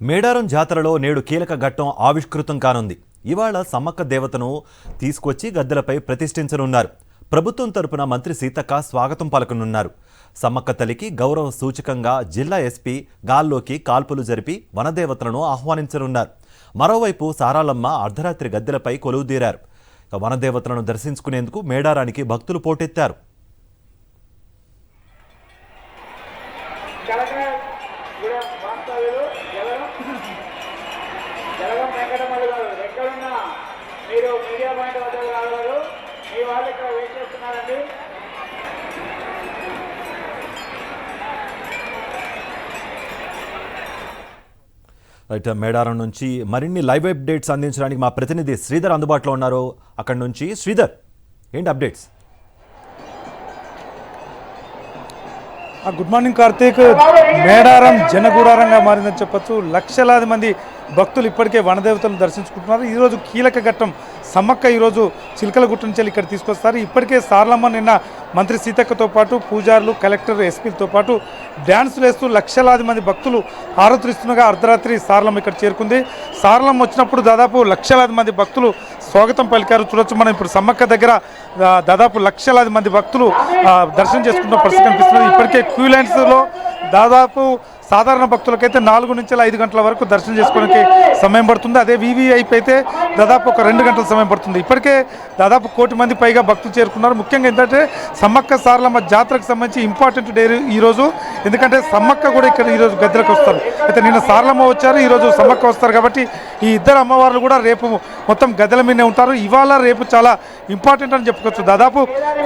మేడారం జాతరలో నేడు కీలక ఘట్టం ఆవిష్కృతం కానుంది. ఇవాళ సమ్మక్క దేవతను తీసుకొచ్చి గద్దెలపై ప్రతిష్ఠించనున్నారు. ప్రభుత్వం తరపున మంత్రి సీతక్క స్వాగతం పలకనున్నారు. సమ్మక్క తల్లికి గౌరవ సూచకంగా జిల్లా ఎస్పీ గాల్లోకి కాల్పులు జరిపి వనదేవతలను ఆహ్వానించనున్నారు. మరోవైపు సారాలమ్మ అర్ధరాత్రి గద్దెలపై కొలువుదీరారు. వనదేవతలను దర్శించుకునేందుకు మేడారానికి భక్తులు పోటెత్తారు. మీరు మీడియా పాయింట్ వద్ద రాగలరు. మీ వాళ్ళు ఇక్కడ వెయిట్ చేస్తున్నారండి. రైట్, మేడారం నుంచి మరిన్ని లైవ్ అప్డేట్స్ అందించడానికి మా ప్రతినిధి శ్రీధర్ అందుబాటులో ఉన్నారు. అక్కడి నుంచి శ్రీధర్, ఏంటి updates? Good morning Karthik. Medaram జనగూడారంగా మారిందని చెప్పొచ్చు. లక్షలాది మంది భక్తులు ఇప్పటికే వనదేవతలను దర్శించుకుంటున్నారు. ఈరోజు కీలక ఘట్టం సమ్మక్క ఈరోజు చిలకలగుట్ట నుంచి ఇక్కడ తీసుకొస్తారు. ఇప్పటికే సారలమ్మ నిన్న మంత్రి సీతక్కతో పాటు పూజారులు, కలెక్టర్, ఎస్పీలతో పాటు డ్యాన్సులు వేస్తూ లక్షలాది మంది భక్తులు హారతులిస్తుండగా అర్ధరాత్రి సారలమ్మ ఇక్కడ చేరుకుంది. సారలమ్మ వచ్చినప్పుడు దాదాపు లక్షలాది మంది భక్తులు స్వాగతం పలికారు. చూడొచ్చు మనం ఇప్పుడు సమ్మక్క దగ్గర దాదాపు లక్షలాది మంది భక్తులు దర్శనం చేసుకుంటున్న పరిస్థితి కనిపిస్తుంది. ఇప్పటికే క్యూ లైన్స్లో దాదాపు సాధారణ భక్తులకైతే 4 నుంచి 5 గంటల వరకు దర్శనం చేసుకోవడానికి సమయం పడుతుంది. అదే వీవీఐపీ అయితే దాదాపు ఒక 2 గంటల సమయం పడుతుంది. ఇప్పటికే దాదాపు 1 కోటి మంది పైగా భక్తులు చేరుకున్నారు. ముఖ్యంగా ఏంటంటే సమ్మక్క సారలమ్మ జాతరకు సంబంధించి ఇంపార్టెంట్ డే ఈరోజు. ఎందుకంటే సమ్మక్క కూడా ఇక్కడ ఈరోజు గద్దెలకు వస్తారు. అయితే నిన్న సారలమ్మ వచ్చారు, ఈరోజు సమ్మక్క వస్తారు. కాబట్టి ఈ ఇద్దరు అమ్మవార్లు కూడా రేపు మొత్తం గద్దెల మీదనే ఉంటారు. ఇవాళ రేపు చాలా ఇంపార్టెంట్ అని చెప్పుకోవచ్చు. దాదాపు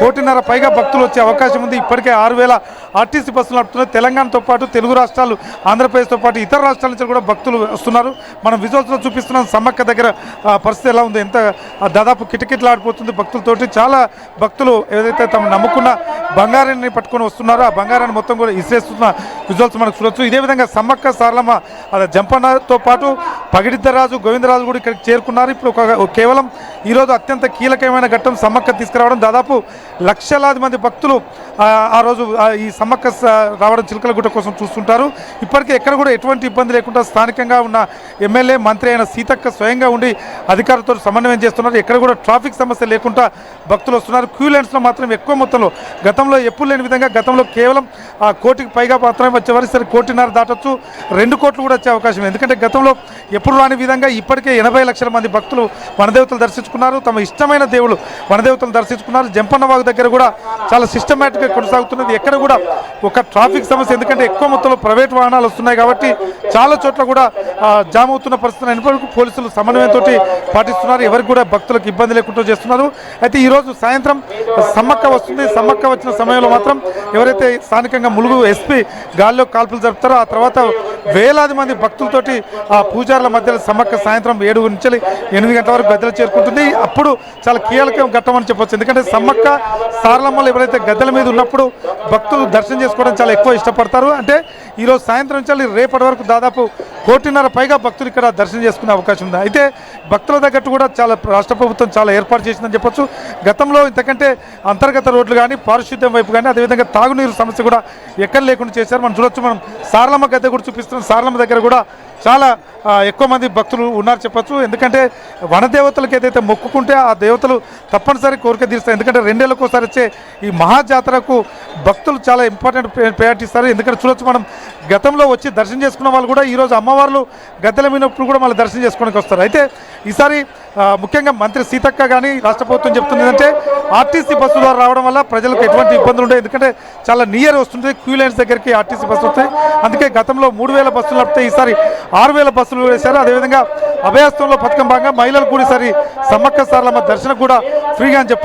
1.5 కోటి పైగా భక్తులు వచ్చే అవకాశం ఉంది. ఇప్పటికే 6,000 ఆర్టీసీ బస్సులు నడుపుతున్నాయి. తెలంగాణతో పాటు తెలుగు రాష్ట్రాలు, ఆంధ్రప్రదేశ్తో పాటు ఇతర రాష్ట్రాల నుంచి కూడా భక్తులు వస్తున్నారు. మనం విజువల్స్లో చూపిస్తున్నాం సమ్మక్క దగ్గర పరిస్థితి ఎలా ఉంది. ఎంత దాదాపు కిటకిటలాడిపోతుంది భక్తులతోటి. చాలా భక్తులు ఏదైతే తమ నమ్ముకున్న బంగారాన్ని పట్టుకొని వస్తున్నారో ఆ బంగారాన్ని మొత్తం కూడా ఇసిరేస్తున్న విజువల్స్ మనకు చూడొచ్చు. ఇదే విధంగా సమ్మక్క సారలమ్మ జంపన్నతో పాటు పగిడిద్దరాజు, గోవిందరాజు కూడా ఇక్కడికి చేరుకున్నారు. ఇప్పుడు కేవలం ఈరోజు అత్యంత కీలకమైన ఘట్టం సమ్మక్క తీసుకురావడం. దాదాపు లక్షలాది మంది భక్తులు ఆ రోజు ఈ సమ్మక్క రావడం చిలకలగుట్ట కోసం చూస్తుంటారు. ఇప్పటికే ఎక్కడ కూడా ఎటువంటి ఇబ్బంది లేకుండా స్థానికంగా ఉన్న ఎమ్మెల్యే, మంత్రి అయిన సీతక్క స్వయంగా ఉండి అధికారులతో సమన్వయం చేస్తున్నారు. ఎక్కడ కూడా ట్రాఫిక్ సమస్య లేకుండా భక్తులు వస్తున్నారు. క్యూ లైన్స్లో మాత్రం ఎక్కువ మొత్తంలో గతంలో ఎప్పుడు లేని విధంగా గతంలో కేవలం 1 కోటికి పైగా మాత్రమే వచ్చేవారు. సరే 1.5 కోటి దాటొచ్చు, 2 కోట్లు కూడా వచ్చే అవకాశం. ఎందుకంటే గతంలో ఎప్పుడు రాని విధంగా ఇప్పటికే 80 లక్షల మంది భక్తులు వనదేవతలు దర్శించుకున్నారు. తమ ఇష్టమైన దేవుళ్ళు వనదేవతలు దర్శించుకున్నారు. జంపన్నవాగు దగ్గర కూడా చాలా సిస్టమేటిక్గా కొనసాగుతున్నది. ఎక్కడ కూడా ఒక ట్రాఫిక్ సమస్య, ఎందుకంటే ఎక్కువ మొత్తంలో ప్రైవేట్ వాహనాలు వస్తున్నాయి కాబట్టి చాలా చోట్ల కూడా జామ్ అవుతున్న పరిస్థితులు అయినప్పటికీ పోలీసులు సమన్వయంతో పాటిస్తున్నారు. ఎవరికి కూడా భక్తులకు ఇబ్బంది లేకుండా చేస్తున్నారు. అయితే ఈరోజు సాయంత్రం సమ్మక్క వస్తుంది. సమ్మక్క వచ్చిన సమయంలో మాత్రం ఎవరైతే స్థానికంగా ములుగు ఎస్పీ గాల్లో కాల్పులు జరుపుతారో ఆ తర్వాత వేలాది మంది భక్తులతోటి ఆ పూజారుల మధ్యలో సమ్మక్క సాయంత్రం 7 నుంచి 8 గంటల వరకు గద్దెలు చేరుకుంటుంది. అప్పుడు చాలా కీలక ఘట్టం అని చెప్పొచ్చు. ఎందుకంటే సమ్మక్క సారలమ్మలు ఎవరైతే గద్దెల మీద ఉన్నప్పుడు భక్తులు దర్శనం చేసుకోవడం చాలా ఎక్కువ ఇష్టపడతారు. అంటే ఈరోజు సాయంత్రం నుంచి రేపటి వరకు దాదాపు 1.5 కోటి పైగా భక్తులు ఇక్కడ దర్శనం చేసుకునే అవకాశం ఉంది. అయితే భక్తుల తగ్గట్టు కూడా చాలా రాష్ట్ర ప్రభుత్వం చాలా ఏర్పాటు చేసిందని చెప్పొచ్చు. గతంలో ఇంతకంటే అంతర్గత రోడ్లు కానీ, పారిశుద్ధ్యం వైపు కానీ, అదేవిధంగా తాగునీరు సమస్య కూడా ఎక్కడ లేకుండా చేశారు. మనం చూడొచ్చు. మనం సారలమ్మ గద్దె కూడా చూపిస్తున్నాం. సారలమ్మ దగ్గర కూడా చాలా ఎక్కువ మంది భక్తులు ఉన్నారు చెప్పచ్చు. ఎందుకంటే వనదేవతలకు ఏదైతే మొక్కుకుంటే ఆ దేవతలు తప్పనిసరి కోరిక తీరుస్తాయి. ఎందుకంటే 2 ఏళ్ళకు ఒకసారి వచ్చే ఈ మహాజాతరకు భక్తులు చాలా ఇంపార్టెంట్ ప్రయారిటీ ఇస్తారు. ఎందుకంటే చూడొచ్చు, మనం గతంలో వచ్చి దర్శనం చేసుకున్న వాళ్ళు కూడా ఈరోజు అమ్మవార్లు గద్దెల మీనప్పుడు కూడా మళ్ళీ దర్శనం చేసుకోవడానికి వస్తారు. అయితే ఈసారి ముఖ్యంగా మంత్రి సీతక్క కానీ రాష్ట్ర ప్రభుత్వం చెప్తుంది ఏంటంటే ఆర్టీసీ బస్సు ద్వారా రావడం వల్ల ప్రజలకు ఎటువంటి ఇబ్బందులు ఉంటాయి. ఎందుకంటే చాలా నియర్ వస్తుంది, క్యూ లైన్స్ దగ్గరికి ఆర్టీసీ బస్సు వస్తాయి. అందుకే గతంలో 3,000 బస్సులు నడిపితే ఈసారి 6,000 బస్సులు వేశారు. అదేవిధంగా అభయహస్తంలో పథకం భాగంగా మహిళలకు కూడా ఈసారి సమ్మక్క సారలమ్మ దర్శనం కూడా ఫ్రీగా అని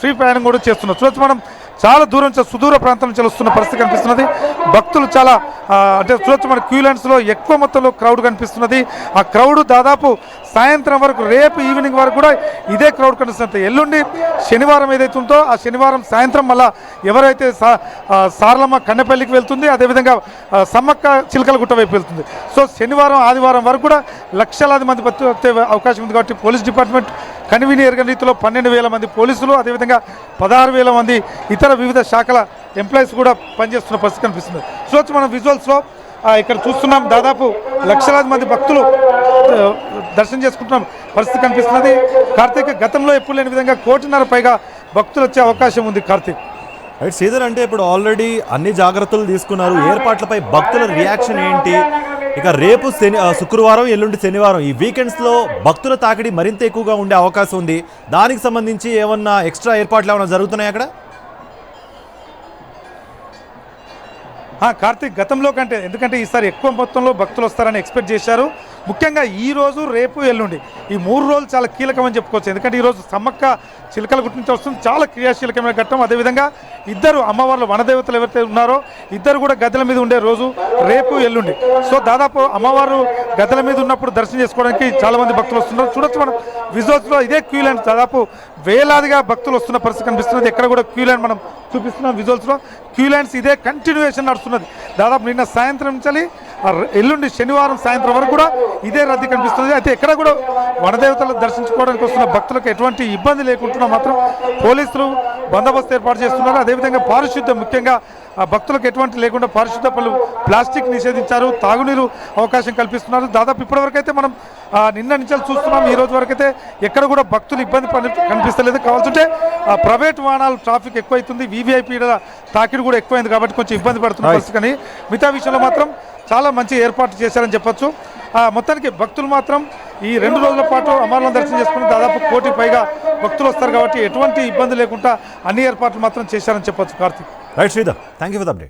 ఫ్రీ ప్రయాణం కూడా చేస్తున్నారు. చూడొచ్చు, మనం చాలా దూరం నుంచి సుదూర ప్రాంతం నుంచి వస్తున్న పరిస్థితి కనిపిస్తున్నది. భక్తులు చాలా అంటే చూడొచ్చు, మన క్యూ లైన్స్లో ఎక్కువ మొత్తంలో క్రౌడ్ కనిపిస్తున్నది. ఆ క్రౌడ్ దాదాపు సాయంత్రం వరకు, రేపు ఈవినింగ్ వరకు కూడా ఇదే క్రౌడ్ కనిపిస్తుంది. ఎల్లుండి శనివారం ఏదైతే ఉందో ఆ శనివారం సాయంత్రం మళ్ళీ ఎవరైతే సారలమ్మ కన్నెపల్లికి వెళ్తుంది, అదేవిధంగా సమ్మక్క చిలకలగుట్ట వైపు వెళ్తుంది. సో శనివారం, ఆదివారం వరకు కూడా లక్షలాది మంది భక్తులు వచ్చే అవకాశం ఉంది. కాబట్టి పోలీస్ డిపార్ట్మెంట్ కన్వీనియర్గా రీతిలో 12,000 మంది పోలీసులు, అదేవిధంగా 16,000 మంది ఇతర వివిధ శాఖల ఎంప్లాయీస్ కూడా పనిచేస్తున్న పరిస్థితి కనిపిస్తుంది. చూడొచ్చు మనం విజువల్స్లో ఇక్కడ చూస్తున్నాం దాదాపు లక్షలాది మంది భక్తులు దర్శనం చేసుకుంటున్నాం పరిస్థితి కనిపిస్తున్నది. కార్తీక్, గతంలో ఎప్పుడు లేని విధంగా 1.5 కోటి పైగా భక్తులు వచ్చే అవకాశం ఉంది. కార్తీక్, రైట్ శ్రీధర్, అంటే ఇప్పుడు ఆల్రెడీ అన్ని జాగ్రత్తలు తీసుకున్నారు. ఏర్పాట్లపై భక్తుల రియాక్షన్ ఏంటి? ఇక రేపు శుక్రవారం, ఎల్లుండి శనివారం, ఈ వీకెండ్స్లో భక్తుల తాకిడి మరింత ఎక్కువగా ఉండే అవకాశం ఉంది. దానికి సంబంధించి ఏమన్నా ఎక్స్ట్రా ఏర్పాట్లు ఏమైనా జరుగుతున్నాయి అక్కడ? కార్తీక్, గతంలో కంటే ఎందుకంటే ఈసారి ఎక్కువ మొత్తంలో భక్తులు వస్తారని ఎక్స్పెక్ట్ చేశారు. ముఖ్యంగా ఈ రోజు, రేపు, ఎల్లుండి ఈ 3 రోజులు చాలా కీలకమని చెప్పుకోవచ్చు. ఎందుకంటే ఈరోజు సమ్మక్క చిలకలగుట్ట నుంచి వస్తుంది, చాలా క్రియాశీలకమైన ఘట్టం. అదేవిధంగా ఇద్దరు అమ్మవార్లు, వనదేవతలు ఎవరైతే ఉన్నారో ఇద్దరు కూడా గద్దెల మీద ఉండే రోజు రేపు, ఎల్లుండి. సో దాదాపు అమ్మవారు గద్దెల మీద ఉన్నప్పుడు దర్శనం చేసుకోవడానికి చాలా మంది భక్తులు వస్తున్నారు. చూడొచ్చు మనం విజువల్స్లో, ఇదే క్యూ లైన్, దాదాపు వేలాదిగా భక్తులు వస్తున్న పరిస్థితి కనిపిస్తున్నది. ఎక్కడ కూడా క్యూ లైన్ మనం చూపిస్తున్నాం విజువల్స్లో. క్యూ లైన్స్ ఇదే కంటిన్యూయేషన్ నడుస్తున్నది. దాదాపు నిన్న సాయంత్రం నుంచి ఎల్లుండి శనివారం సాయంత్రం వరకు కూడా ఇదే రద్దీ కనిపిస్తుంది. అయితే ఎక్కడ కూడా వనదేవతలు దర్శించుకోవడానికి వస్తున్న భక్తులకు ఎటువంటి ఇబ్బంది లేకుండా మాత్రం పోలీసులు బందోబస్తు ఏర్పాటు చేస్తున్నారు. అదేవిధంగా పారిశుద్ధ్యం, ముఖ్యంగా భక్తులకు ఎటువంటి లేకుండా పారిశుద్ధ్య పనులు, ప్లాస్టిక్ నిషేధించారు, తాగునీరు అవకాశం కల్పిస్తున్నారు. దాదాపు ఇప్పటివరకు అయితే మనం నిన్న నుంచి చూస్తున్నాం. ఈ రోజు వరకు అయితే ఎక్కడ కూడా భక్తులు ఇబ్బంది కనిపిస్తలేదు. కావాల్సింటే ప్రైవేట్ వాహనాలు ట్రాఫిక్ ఎక్కువైతుంది, వీవీఐపీల తాకిడి కూడా ఎక్కువైంది కాబట్టి కొంచెం ఇబ్బంది పడుతున్న పరిస్థితి. కానీ మిగతా విషయంలో మాత్రం చాలా మంచి ఏర్పాటు చేశారని చెప్పొచ్చు. మొత్తానికి భక్తులు మాత్రం ఈ 2 రోజుల పాటు అమ్మవారిని దర్శనం చేసుకుని దాదాపు 1 కోటి పైగా భక్తులు వస్తారు కాబట్టి ఎటువంటి ఇబ్బంది లేకుండా అన్ని ఏర్పాట్లు మాత్రం చేశారని చెప్పొచ్చు. Karthik, right Sridhar, thank you for the update.